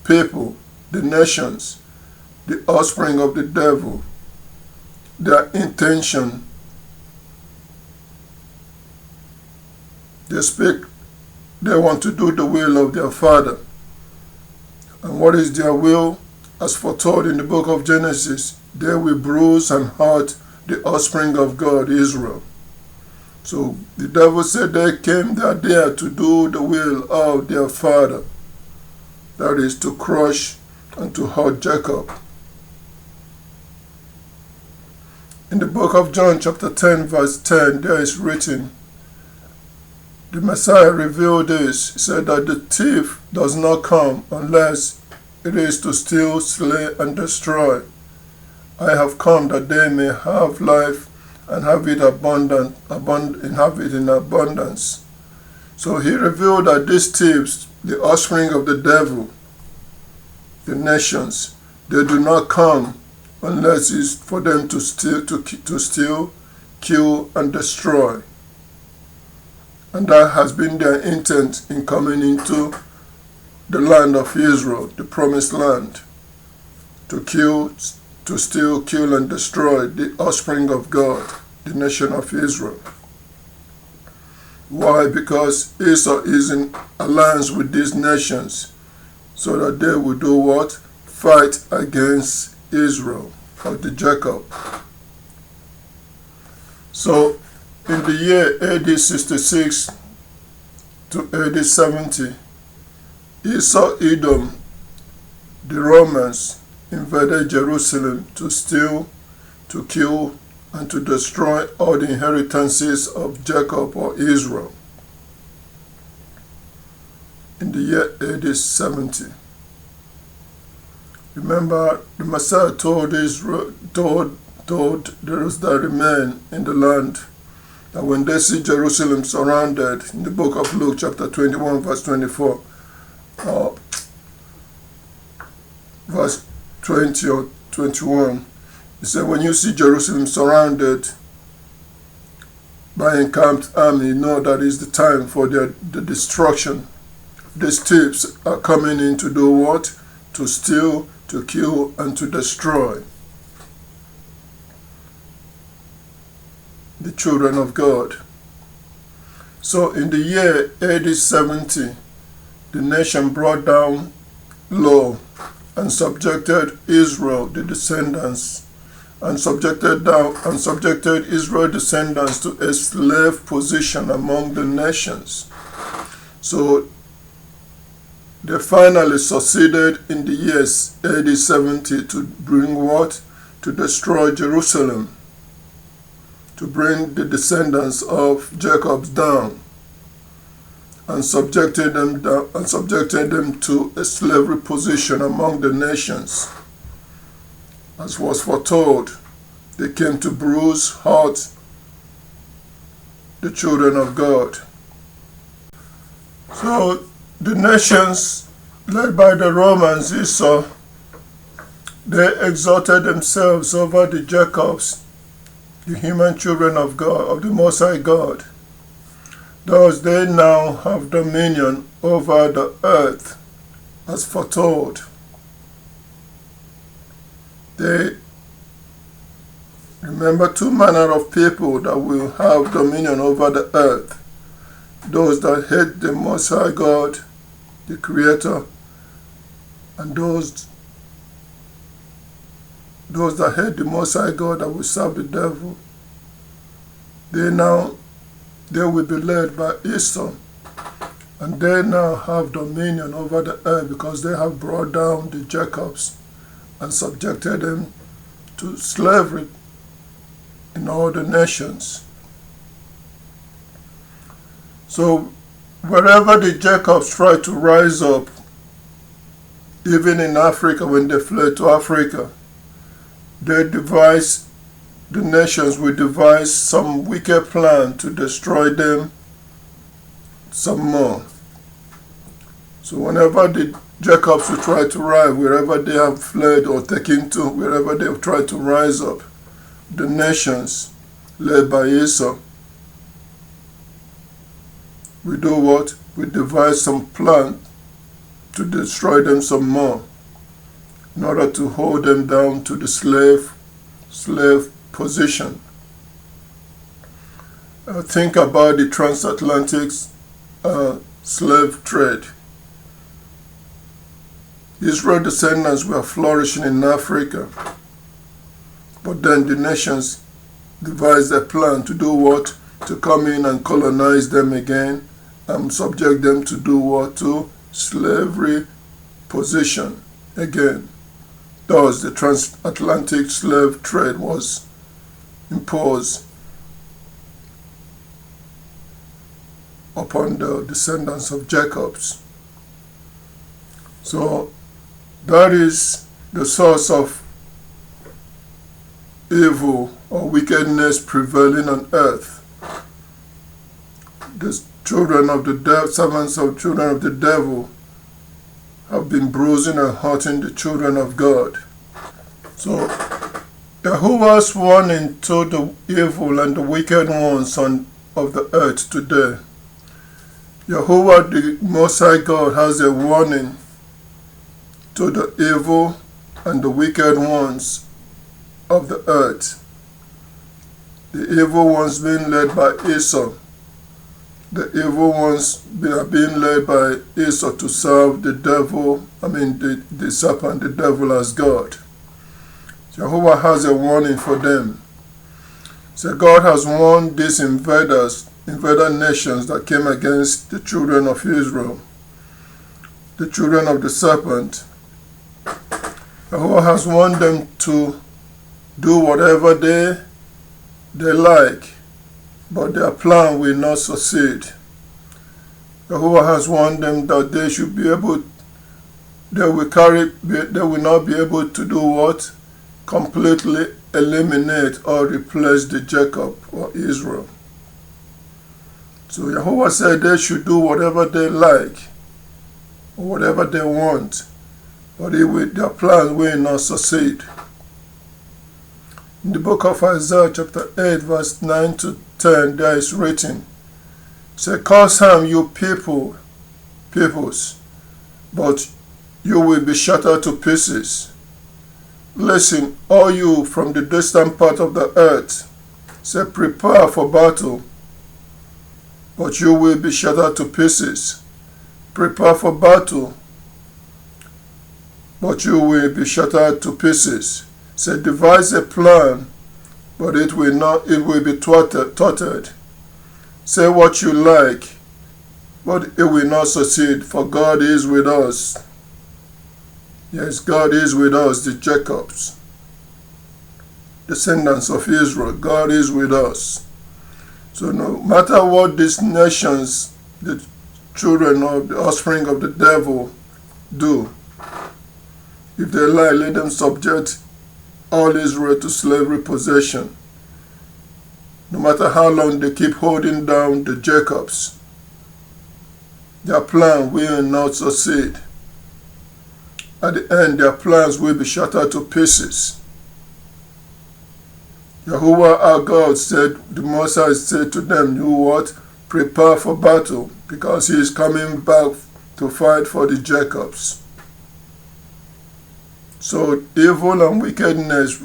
Speaker 1: people, the nations, the offspring of the devil, their intention. They want to do the will of their father. And what is their will? As foretold in the book of Genesis, they will bruise and hurt the offspring of God, Israel. So the devil said they came there to do the will of their father. That is to crush and to hurt Jacob. In the book of John chapter 10 verse 10, there is written, the Messiah revealed this. He said that the thief does not come unless it is to steal, slay, and destroy. I have come that they may have life and have it in abundance. So he revealed that these thieves, the offspring of the devil, the nations, they do not come unless it's for them to steal, kill, and destroy. And that has been their intent in coming into the land of Israel, the promised land, to kill, to steal, kill, and destroy the offspring of God, the nation of Israel. Why? Because Esau is in alliance with these nations, so that they will do what? Fight against Israel, or the Jacob. So, in the year AD 66 to AD 70, Esau, Edom, the Romans, invaded Jerusalem to steal, to kill, and to destroy all the inheritances of Jacob or Israel. In the year AD 70. Remember, the Messiah told those that remain in the land that when they see Jerusalem surrounded, in the book of Luke chapter 21 verse 24, verse 20 or 21, he said, when you see Jerusalem surrounded by encamped army, you know that is the time for the destruction. These thieves are coming in to do what? To steal, to kill, and to destroy the children of God. So in the year AD 70, the nation brought down law and subjected Israel, the descendants, and subjected Israel descendants to a slave position among the nations. So they finally succeeded in the years AD 70 to bring what? To destroy Jerusalem, to bring the descendants of Jacob down, and subjected them to a slavery position among the nations. As was foretold, they came to bruise, hurt the children of God. So the nations, led by the Romans, Esau, they exalted themselves over the Jacobs, the human children of God, of the Most High God. Thus they now have dominion over the earth, as foretold. They remember two manner of people that will have dominion over the earth: those that hate the Most High God, the Creator, and those that hate the Most High God that will serve the devil. They will be led by Esau, and they now have dominion over the earth because they have brought down the Jacobs and subjected them to slavery in all the nations. So wherever the Jacobs tried to rise up, even in Africa when they fled to Africa, the nations will devise some wicked plan to destroy them some more. So whenever the Jacobs will try to rise, wherever they have fled or taken to, wherever they have tried to rise up, the nations led by Esau will do what? We devise some plan to destroy them some more in order to hold them down to the slave position. Think about the transatlantic slave trade. Israel descendants were flourishing in Africa, but then the nations devised a plan to do what? To come in and colonize them again and subject them to do what? To slavery position again. Thus the transatlantic slave trade was imposed upon the descendants of Jacobs. So that is the source of evil or wickedness prevailing on earth. The children of the devil, servants of children of the devil, have been bruising and hurting the children of God. So Yahuwah's warning to the evil and the wicked ones of the earth today. Yahuwah, the Most High God, has a warning to the evil and the wicked ones of the earth. The evil ones being led by Esau. The evil ones are being led by Esau to serve the devil, the serpent, the devil as God. Yahuwah has a warning for them. So God has warned these invader nations that came against the children of Israel, the children of the serpent. Yahuwah has warned them to do whatever they like, but their plan will not succeed. Yahuwah has warned them that they should be able they will not be able to do what? Completely eliminate or replace the Jacob or Israel. So Yahuwah said they should do whatever they like or whatever they want, but their plans will not succeed. In the book of Isaiah chapter 8 verse 9 to 10, there is written, say, cause harm, you peoples, but you will be shattered to pieces. Listen, all you from the distant part of the earth, say, prepare for battle, but you will be shattered to pieces. Prepare for battle, but you will be shattered to pieces. Say, devise a plan, but it will be thwarted. Say what you like, but it will not succeed, for God is with us. Yes, God is with us, the Jacobs, descendants of Israel. God is with us. So no matter what these nations, the children of the offspring of the devil, do, if they lie, let them subject all Israel to slavery possession. No matter how long they keep holding down the Jacobs, their plan will not succeed. At the end, their plans will be shattered to pieces. Yahuwah our God said, the Messiah said to them, you what? Prepare for battle, because he is coming back to fight for the Jacobs. So evil and wickedness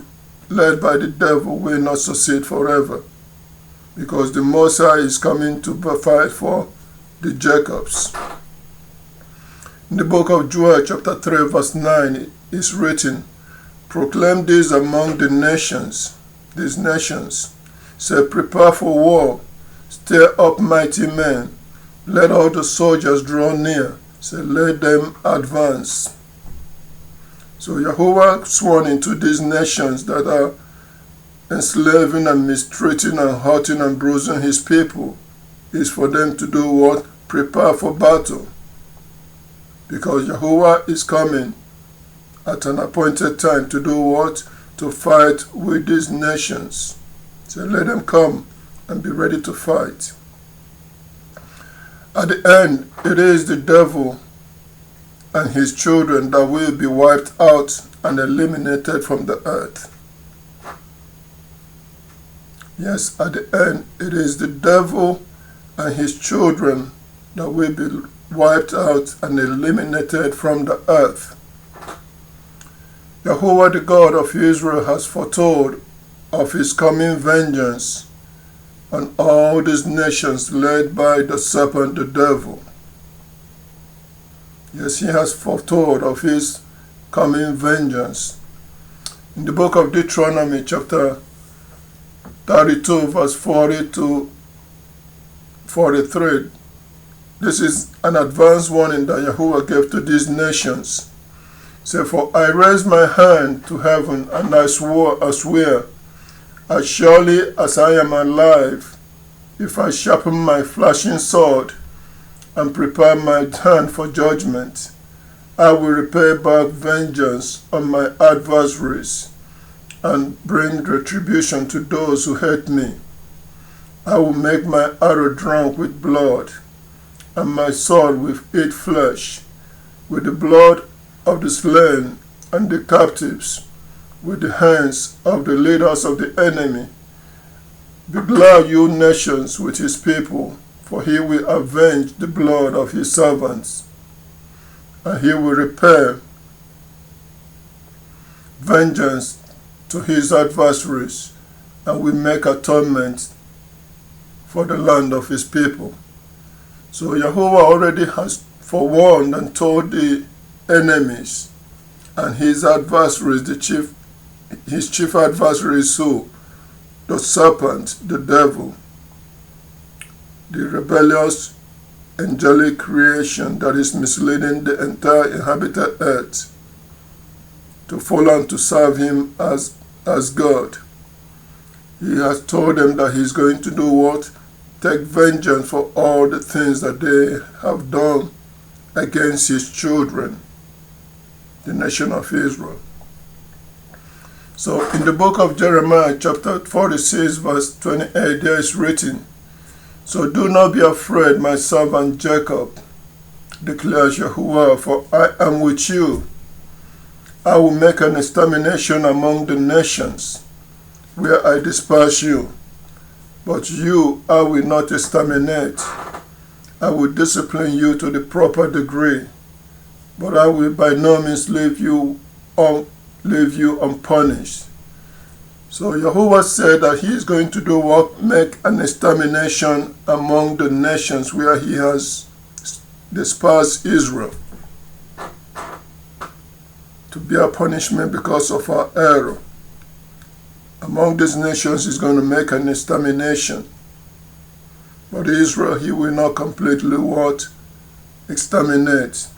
Speaker 1: led by the devil will not succeed forever, because the Messiah is coming to fight for the Jacobs. In the book of Joel chapter 3 verse 9 is written, proclaim this among the nations, these nations. Say, prepare for war, stir up mighty men, let all the soldiers draw near. Say, let them advance. So Yahuwah sworn into these nations that are enslaving and mistreating and hurting and bruising his people is for them to do what? Prepare for battle. Because Yahuwah is coming at an appointed time to do what? To fight with these nations. So let them come and be ready to fight. At the end, it is the devil and his children that will be wiped out and eliminated from the earth. Yes, at the end, it is the devil and his children that will be wiped out and eliminated from the earth. Yahuwah, the God of Israel, has foretold of his coming vengeance on all these nations led by the serpent, the devil. Yes, he has foretold of his coming vengeance. In the book of Deuteronomy, chapter 32, verse 40 to 43, this is an advanced warning that Yahuwah gave to these nations. Say, for I raise my hand to heaven, and I swear, as surely as I am alive, if I sharpen my flashing sword and prepare my hand for judgment, I will repay back vengeance on my adversaries and bring retribution to those who hate me. I will make my arrow drunk with blood, and my sword will eat flesh, with the blood of the slain and the captives, with the hands of the leaders of the enemy. Be glad, you nations, with his people, for he will avenge the blood of his servants, and he will repay vengeance to his adversaries, and will make atonement for the land of his people. So Yahuwah already has forewarned and told the enemies and his adversaries, his chief adversaries, who? The serpent, the devil, the rebellious angelic creation that is misleading the entire inhabited earth to follow and to serve him as God. He has told them that he's going to do what? Take vengeance for all the things that they have done against his children. the nation of Israel. So in the book of Jeremiah, chapter 46, verse 28, there is written, "So do not be afraid, my servant Jacob, declares Yahuwah, for I am with you. I will make an extermination among the nations where I disperse you. But you I will not exterminate. I will discipline you to the proper degree, but I will by no means leave you unpunished." So Yahuwah said that he is going to do what? Make an extermination among the nations where he has dispersed Israel, to be a punishment because of our error. Among these nations he's going to make an extermination. But Israel he will not completely what? Exterminate.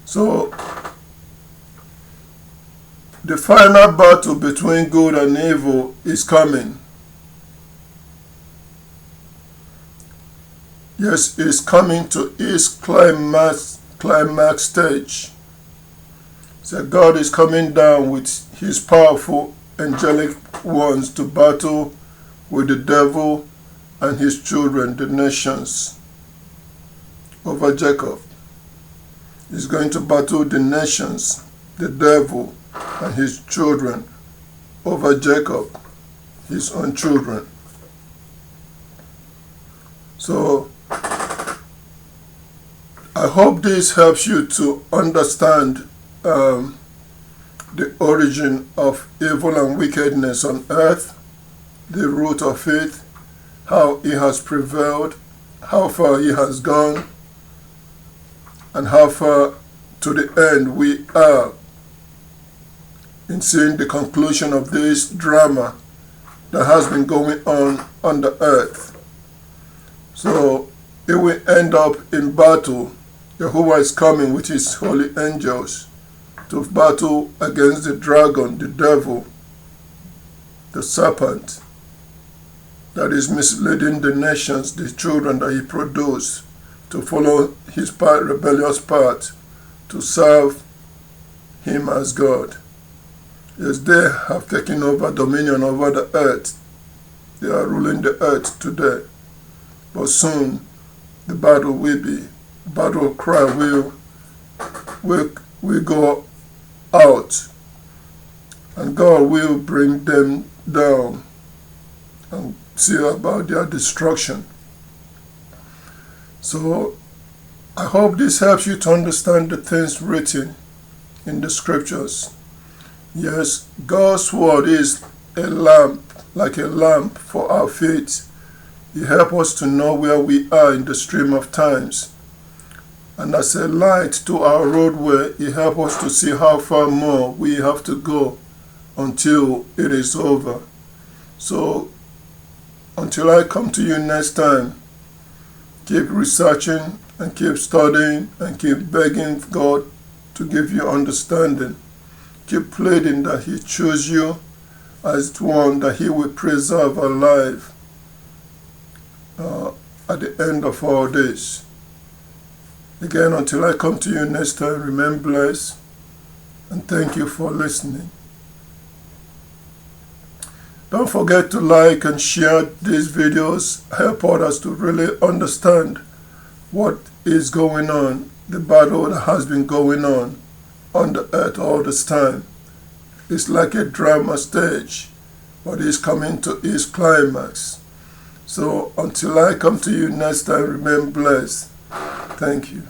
Speaker 1: So the final battle between good and evil is coming. Yes, it's coming to its climax stage. So God is coming down with his powerful angelic ones to battle with the devil and his children, the nations, over Jacob. He's going to battle the nations, the devil, and his children over Jacob, his own children. So I hope this helps you to understand the origin of evil and wickedness on earth, the root of it, how it has prevailed, how far it has gone, and how far to the end we are in seeing the conclusion of this drama that has been going on the earth. So it will end up in battle. Yahuwah is coming with his holy angels to battle against the dragon, the devil, the serpent that is misleading the nations, the children that he produced, to follow his rebellious path, to serve him as God. Yes, they have taken over dominion over the earth. They are ruling the earth today. But soon the battle cry will go out, and God will bring them down and see about their destruction. So I hope this helps you to understand the things written in the scriptures. Yes, God's word is a lamp, like a lamp for our feet. It helps us to know where we are in the stream of times. And as a light to our roadway, it helps us to see how far more we have to go until it is over. So until I come to you next time, keep researching and keep studying and keep begging God to give you understanding. Keep pleading that he choose you as one that he will preserve alive at the end of all this. Again, until I come to you next time, remain blessed, and thank you for listening. Don't forget to like and share these videos. Help others to really understand what is going on, the battle that has been going on the earth all this time. It's like a drama stage, but it's coming to its climax. So until I come to you next time, remain blessed. Thank you.